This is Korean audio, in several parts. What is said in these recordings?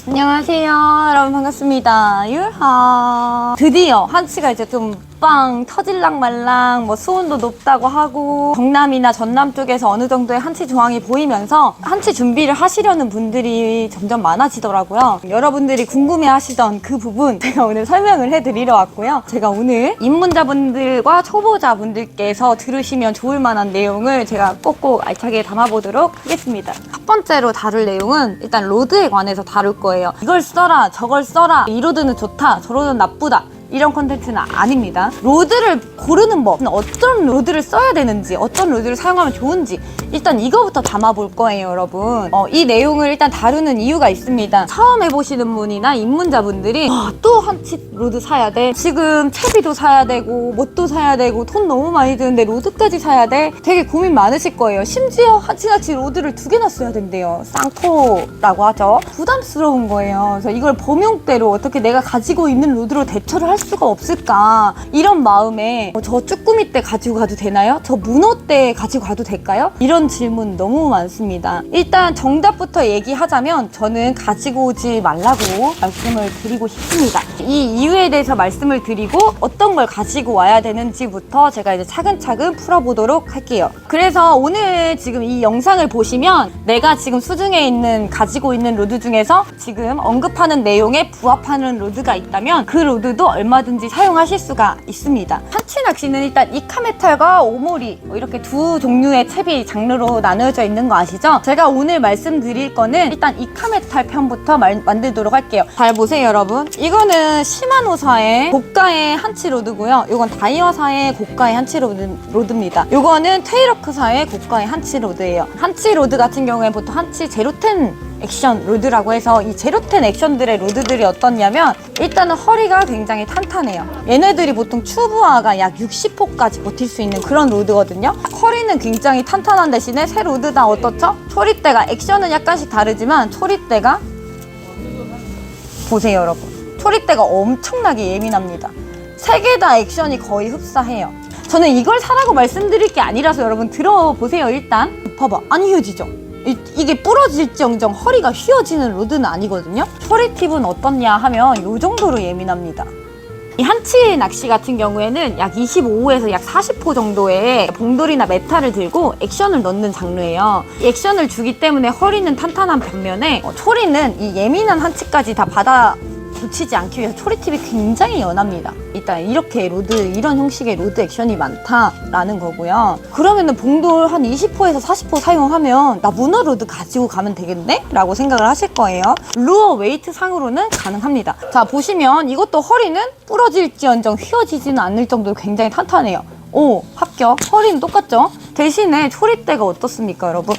안녕하세요, 여러분 반갑습니다. 유하. 드디어 한치가 이제 좀 빵 터질랑 말랑 뭐 수온도 높다고 하고 경남이나 전남 쪽에서 어느 정도의 한치 조항이 보이면서 한치 준비를 하시려는 분들이 점점 많아지더라고요. 여러분들이 궁금해 하시던 그 부분 제가 오늘 설명을 해드리러 왔고요. 제가 오늘 입문자분들과 초보자분들께서 들으시면 좋을 만한 내용을 제가 꼭꼭 알차게 담아보도록 하겠습니다. 첫 번째로 다룰 내용은 일단 로드에 관해서 다룰 거예요. 이걸 써라 저걸 써라, 이 로드는 좋다 저 로드는 나쁘다, 이런 콘텐츠는 아닙니다. 로드를 고르는 법, 어떤 로드를 써야 되는지, 어떤 로드를 사용하면 좋은지 일단 이거부터 담아볼 거예요, 여러분. 이 내용을 일단 다루는 이유가 있습니다. 처음 해보시는 분이나 입문자분들이 또 한치 로드 사야 돼, 지금 채비도 사야 되고 뭣도 사야 되고 돈 너무 많이 드는데 로드까지 사야 돼, 되게 고민 많으실 거예요. 심지어 한치낚시 로드를 2개나 써야 된대요. 쌍코라고 하죠. 부담스러운 거예요. 그래서 이걸 범용대로 어떻게 내가 가지고 있는 로드로 대처를 할 수가 없을까, 이런 마음에 저 쭈꾸미 때 가지고 가도 되나요? 저 문어 때 가지고 가도 될까요? 이런 질문 너무 많습니다. 일단 정답부터 얘기하자면 저는 가지고 오지 말라고 말씀을 드리고 싶습니다. 이 이유에 대해서 말씀을 드리고 어떤 걸 가지고 와야 되는지부터 제가 이제 차근차근 풀어보도록 할게요. 그래서 오늘 지금 이 영상을 보시면 내가 지금 수중에 있는 가지고 있는 로드 중에서 지금 언급하는 내용에 부합하는 로드가 있다면 그 로드도 얼마든지 사용하실 수가 있습니다. 한치 낚시는 일단 이카메탈과 오모리 이렇게 두 종류의 채비 장르로 나누어져 있는 거 아시죠? 제가 오늘 말씀드릴 거는 일단 이카메탈 편부터 만들도록 할게요. 잘 보세요, 여러분. 이거는 시마노사의 고가의 한치 로드고요. 이건 다이와사의 고가의 한치 로드입니다. 이거는 테이러크사의 고가의 한치 로드예요. 한치 로드 같은 경우에 보통 한치 제로텐 액션 로드라고 해서 이 제로텐 액션들의 로드들이 어떻냐면 일단은 허리가 굉장히 탄탄해요. 얘네들이 보통 추부하가 약 60호까지 버틸 수 있는 그런 로드거든요. 허리는 굉장히 탄탄한 대신에 새 로드 다 어떻죠? 초리대가, 액션은 약간씩 다르지만 초리대가 보세요, 여러분. 초리대가 엄청나게 예민합니다. 3개 다 액션이 거의 흡사해요. 저는 이걸 사라고 말씀드릴 게 아니라서 여러분 들어보세요. 일단 봐봐, 안 휘어지죠? 이게 부러질지언정 허리가 휘어지는 로드는 아니거든요. 초리 팁은 어떻냐 하면 이 정도로 예민합니다. 이 한치 낚시 같은 경우에는 약 25호에서 약 40호 정도의 봉돌이나 메탈을 들고 액션을 넣는 장르예요. 이 액션을 주기 때문에 허리는 탄탄한 반면에 초리는 이 예민한 한치까지 다 받아 붙이지 않기 위해서 초리팁이 굉장히 연합니다. 일단 이렇게 이런 형식의 로드 액션이 많다라는 거고요. 그러면은 봉돌 한 20호에서 40호 사용하면 나 문어 로드 가지고 가면 되겠네? 라고 생각을 하실 거예요. 루어 웨이트 상으로는 가능합니다. 자, 보시면 이것도 허리는 부러질지언정 휘어지지는 않을 정도로 굉장히 탄탄해요. 오, 합격. 허리는 똑같죠? 대신에 초리대가 어떻습니까, 여러분?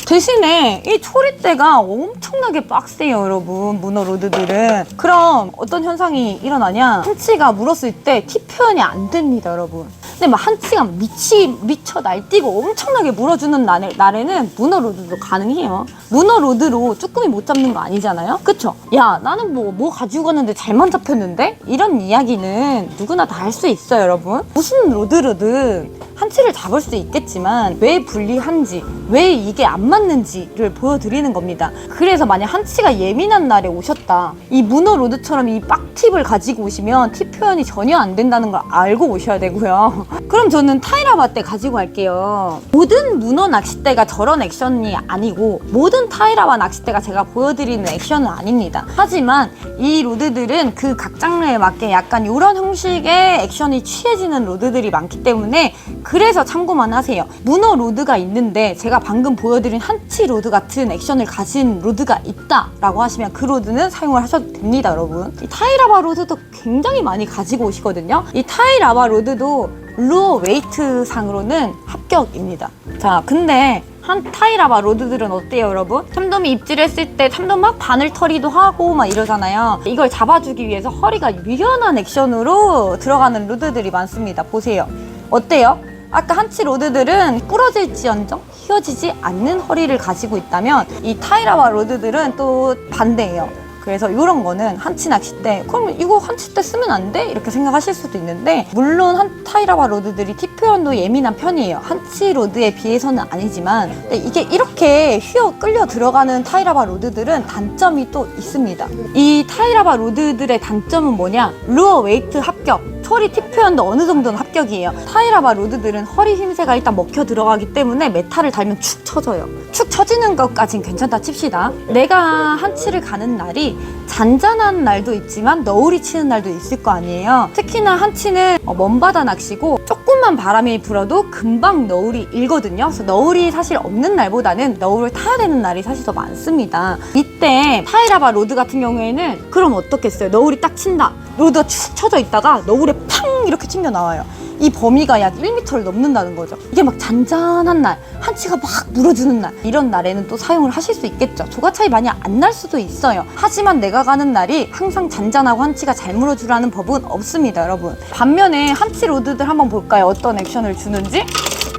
대신에 이 초리대가 엄청나게 빡세요, 여러분. 문어 로드들은. 그럼 어떤 현상이 일어나냐? 한치가 물었을 때 팁 표현이 안 됩니다, 여러분. 근데 막 한치가 미쳐 날뛰고 엄청나게 물어주는 날에는 문어 로드도 가능해요. 문어 로드로 쭈꾸미 못 잡는 거 아니잖아요? 그쵸? 야, 나는 뭐 가지고 갔는데 잘만 잡혔는데? 이런 이야기는 누구나 다 할 수 있어요, 여러분. 무슨 로드로든 한치를 잡을 수 있겠지만 왜 불리한지, 왜 이게 안 맞는지를 보여드리는 겁니다. 그래서 만약 한치가 예민한 날에 오셨다, 이 문어 로드처럼 이 빡팁을 가지고 오시면 팁 표현이 전혀 안 된다는 걸 알고 오셔야 되고요. 그럼 저는 타이라바 때 가지고 갈게요. 모든 문어 낚싯대가 저런 액션이 아니고 모든 타이라바 낚싯대가 제가 보여드리는 액션은 아닙니다. 하지만 이 로드들은 그 각 장르에 맞게 약간 이런 형식의 액션이 취해지는 로드들이 많기 때문에 그래서 참고만 하세요. 문어 로드가 있는데 제가 방금 보여드린 한치 로드 같은 액션을 가진 로드가 있다라고 하시면 그 로드는 사용을 하셔도 됩니다, 여러분. 이 타이라바 로드도 굉장히 많이 가지고 오시거든요. 이 타이라바 로드도 루어 웨이트 상으로는 합격입니다. 자, 근데 한 타이라바 로드들은 어때요, 여러분? 참돔이 입질했을 때 참돔 막 바늘터리도 하고 막 이러잖아요. 이걸 잡아주기 위해서 허리가 유연한 액션으로 들어가는 로드들이 많습니다. 보세요. 어때요? 아까 한치 로드들은 부러질지언정 휘어지지 않는 허리를 가지고 있다면 이 타이라바 로드들은 또 반대예요. 그래서 이런 거는 한치 낚싯대, 그럼 이거 한치대 쓰면 안 돼? 이렇게 생각하실 수도 있는데, 물론 타이라바 로드들이 팁 표현도 예민한 편이에요. 한치 로드에 비해서는 아니지만, 근데 이게 이렇게 휘어 끌려 들어가는 타이라바 로드들은 단점이 또 있습니다. 이 타이라바 로드들의 단점은 뭐냐? 루어 웨이트 합격, 허리 팁 표현도 어느 정도는 합격이에요. 타이라바 로드들은 허리 힘새가 일단 먹혀 들어가기 때문에 메탈을 달면 축 처져요. 축 처지는 것까진 괜찮다 칩시다. 내가 한치를 가는 날이 잔잔한 날도 있지만 너울이 치는 날도 있을 거 아니에요. 특히나 한치는 먼바다 낚시고 조금만 바람이 불어도 금방 너울이 일거든요. 그래서 너울이 사실 없는 날보다는 너울을 타야 되는 날이 사실 더 많습니다. 이때 타이라바 로드 같은 경우에는 그럼 어떻겠어요? 너울이 딱 친다. 로드가 축 처져 있다가 너울에 팡 이렇게 튕겨 나와요. 이 범위가 약 1m를 넘는다는 거죠. 이게 막 잔잔한 날, 한치가 막 물어주는 날, 이런 날에는 또 사용을 하실 수 있겠죠. 조가 차이 많이 안 날 수도 있어요. 하지만 내가 가는 날이 항상 잔잔하고 한치가 잘 물어주라는 법은 없습니다, 여러분. 반면에 한치 로드들 한번 볼까요? 어떤 액션을 주는지?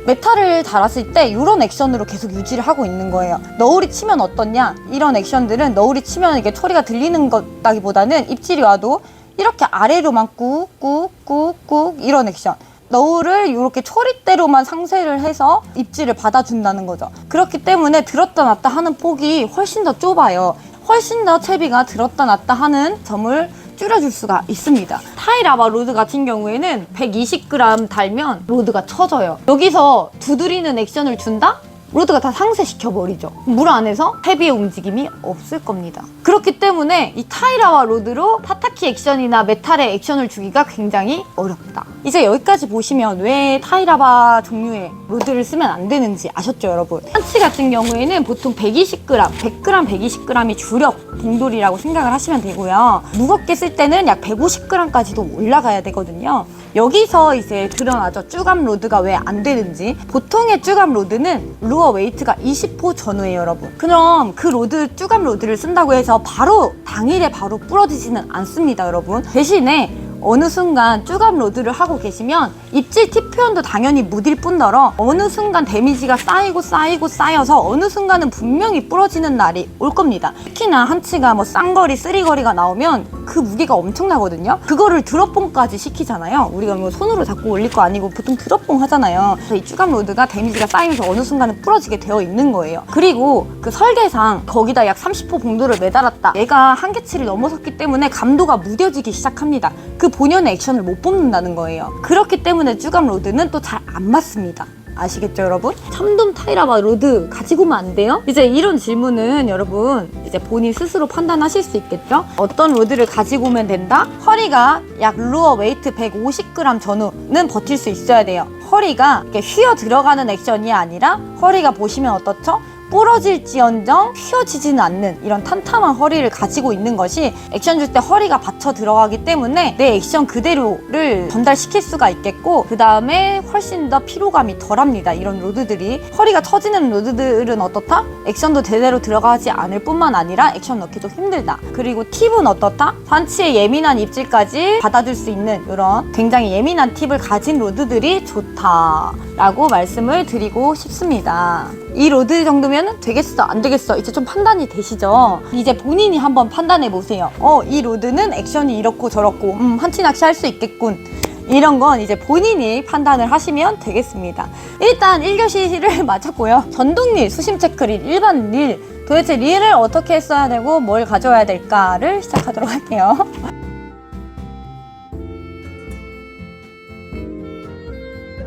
메탈을 달았을 때 이런 액션으로 계속 유지를 하고 있는 거예요. 너울이 치면 어떻냐? 이런 액션들은 너울이 치면 이게 소리가 들리는 것다기보다는 입질이 와도 이렇게 아래로만 꾹꾹꾹꾹 이런 액션. 너울을 이렇게 초리대로만 상쇄를 해서 입질을 받아준다는 거죠. 그렇기 때문에 들었다 놨다 하는 폭이 훨씬 더 좁아요. 훨씬 더 채비가 들었다 놨다 하는 점을 줄여줄 수가 있습니다. 타이라바 로드 같은 경우에는 120g 달면 로드가 쳐져요. 여기서 두드리는 액션을 준다? 로드가 다 상쇄시켜버리죠. 물 안에서 헤비의 움직임이 없을 겁니다. 그렇기 때문에 이 타이라바 로드로 타타키 액션이나 메탈의 액션을 주기가 굉장히 어렵다. 이제 여기까지 보시면 왜 타이라바 종류의 로드를 쓰면 안 되는지 아셨죠, 여러분? 한치 같은 경우에는 보통 120g, 100g, 120g이 주력 봉돌이라고 생각을 하시면 되고요. 무겁게 쓸 때는 약 150g까지도 올라가야 되거든요. 여기서 이제 드러나죠. 쭈감 로드가 왜 안 되는지. 보통의 쭈감 로드는 루어 웨이트가 20호 전후예요, 여러분. 그럼 그 로드, 쭈감 로드를 쓴다고 해서 바로 당일에 바로 부러지지는 않습니다, 여러분. 대신에 어느 순간 쭈감 로드를 하고 계시면 입질 팁 표현도 당연히 무딜 뿐더러 어느 순간 데미지가 쌓여서 어느 순간은 분명히 부러지는 날이 올 겁니다. 특히나 한치가 뭐 쌍거리, 쓰리거리가 나오면 그 무게가 엄청나거든요. 그거를 드롭봉까지 시키잖아요. 우리가 뭐 손으로 잡고 올릴 거 아니고 보통 드롭봉 하잖아요. 그래서 이 쭈감 로드가 데미지가 쌓이면서 어느 순간은 부러지게 되어 있는 거예요. 그리고 그 설계상 거기다 약 30호 봉도를 매달았다. 얘가 한계치를 넘어섰기 때문에 감도가 무뎌지기 시작합니다. 그 본연의 액션을 못 뽑는다는 거예요. 그렇기 때문에 쭈감 로드는 또 잘 안 맞습니다. 아시겠죠, 여러분? 참돔 타이라바 로드 가지고 오면 안 돼요? 이제 이런 질문은 여러분 이제 본인 스스로 판단하실 수 있겠죠? 어떤 로드를 가지고 오면 된다? 허리가 약 루어 웨이트 150g 전후는 버틸 수 있어야 돼요. 허리가 이렇게 휘어 들어가는 액션이 아니라 허리가 보시면 어떻죠? 부러질지언정 휘어지지는 않는 이런 탄탄한 허리를 가지고 있는 것이 액션 줄 때 허리가 받쳐 들어가기 때문에 내 액션 그대로를 전달시킬 수가 있겠고, 그 다음에 훨씬 더 피로감이 덜합니다. 이런 로드들이. 허리가 처지는 로드들은 어떻다? 액션도 제대로 들어가지 않을 뿐만 아니라 액션 넣기도 힘들다. 그리고 팁은 어떻다? 한치의 예민한 입질까지 받아줄 수 있는 이런 굉장히 예민한 팁을 가진 로드들이 좋다라고 말씀을 드리고 싶습니다. 이 로드 정도면 되겠어 안 되겠어 이제 좀 판단이 되시죠? 이제 본인이 한번 판단해 보세요. 이 로드는 액션이 이렇고 저렇고 한치 낚시 할 수 있겠군. 이런 건 이제 본인이 판단을 하시면 되겠습니다. 일단 1교시를 마쳤고요. 전동릴, 수심 체크릴, 일반 릴, 도대체 릴을 어떻게 써야 되고 뭘 가져와야 될까를 시작하도록 할게요.